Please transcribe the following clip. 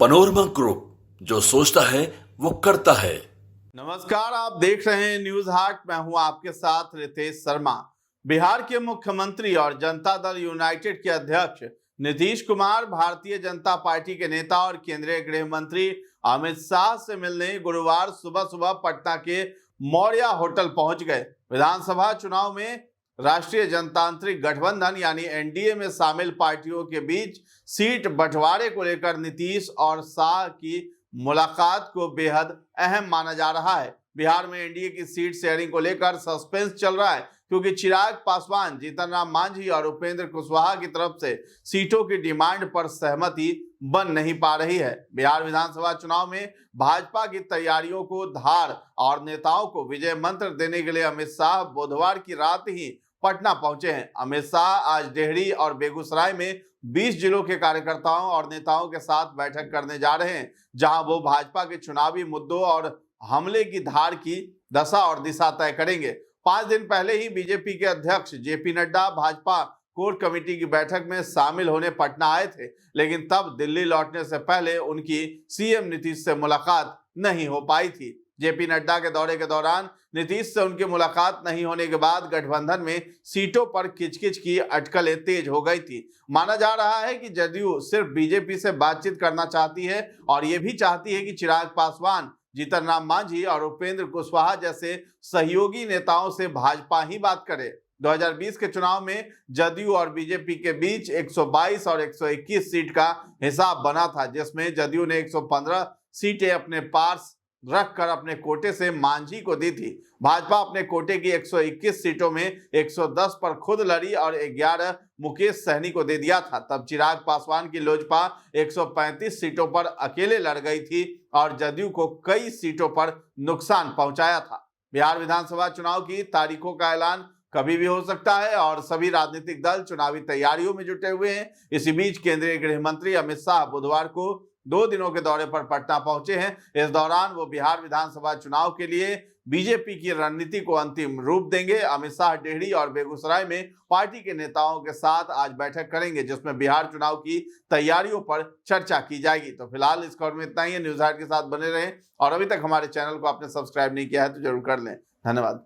Panorama group, जो सोचता है वो करता है। नमस्कार, आप देख रहे हैं न्यूज हाट। मैं हूं आपके साथ रितेश शर्मा। बिहार के मुख्यमंत्री और जनता दल यूनाइटेड के अध्यक्ष नीतीश कुमार भारतीय जनता पार्टी के नेता और केंद्रीय गृह मंत्री अमित शाह से मिलने गुरुवार सुबह सुबह पटना के मौर्या होटल पहुंच गए। विधानसभा चुनाव में राष्ट्रीय जनतांत्रिक गठबंधन यानी एनडीए में शामिल पार्टियों के बीच सीट बंटवारे को लेकर नीतीश और शाह की मुलाकात को बेहद अहम माना जा रहा है। बिहार में एनडीए की सीट शेयरिंग को लेकर सस्पेंस चल रहा है, क्योंकि चिराग पासवान, जीतन राम मांझी और उपेंद्र कुशवाहा की तरफ से सीटों की डिमांड पर सहमति बन नहीं पा रही है। बिहार विधानसभा चुनाव में भाजपा की तैयारियों को धार और नेताओं को विजय मंत्र देने के लिए अमित शाह बुधवार की रात ही पटना पहुंचे हैं। अमित शाह आज डेहरी और बेगूसराय में 20 जिलों के कार्यकर्ताओं और नेताओं के साथ बैठक करने जा रहे हैं, जहां वो भाजपा के चुनावी मुद्दों और हमले की धार की दशा और दिशा तय करेंगे। 5 दिन पहले ही बीजेपी के अध्यक्ष JP Nadda Bhajpa core committee की बैठक में शामिल होने पटना आए थे, लेकिन तब दिल्ली लौटने से पहले उनकी सीएम नीतीश से मुलाकात नहीं हो पाई थी। जेपी नड्डा के दौरे के दौरान नीतीश से उनकी मुलाकात नहीं होने के बाद गठबंधन में सीटों पर किचकिच की अटकलें तेज हो गई थी। माना जा रहा है कि जदयू सिर्फ बीजेपी से बातचीत करना चाहती है और ये भी चाहती है कि चिराग पासवान, जीतन राम मांझी और उपेंद्र कुशवाहा जैसे सहयोगी नेताओं से भाजपा ही बात करे। 2020 के चुनाव में जदयू और बीजेपी के बीच 122 और 121 सीट का हिसाब बना था, जिसमें जदयू ने 115 सीटें अपने पास रखकर अपने कोटे से मांझी को दी थी। भाजपा अपने कोटे की 121 सीटों में 110 पर खुद लड़ी और 11 मुकेश सहनी को दे दिया था। तब चिराग पासवान की लोजपा 135 सीटों पर अकेले लड़ गई थी और जदयू को कई सीटों पर नुकसान पहुंचाया था। बिहार विधानसभा चुनाव की तारीखों का ऐलान कभी भी हो सकता है और सभी राजनीतिक दल चुनावी तैयारियों में जुटे हुए हैं। इसी बीच केंद्रीय गृह मंत्री अमित शाह बुधवार को 2 दिनों के दौरे पर पटना पहुंचे हैं। इस दौरान वो बिहार विधानसभा चुनाव के लिए बीजेपी की रणनीति को अंतिम रूप देंगे। अमित शाह डेहरी और बेगूसराय में पार्टी के नेताओं के साथ आज बैठक करेंगे, जिसमें बिहार चुनाव की तैयारियों पर चर्चा की जाएगी। तो फिलहाल इस खबर में इतना ही है। न्यूज हाट के साथ बने रहें और अभी तक हमारे चैनल को आपने सब्सक्राइब नहीं किया है तो जरूर कर लें। धन्यवाद।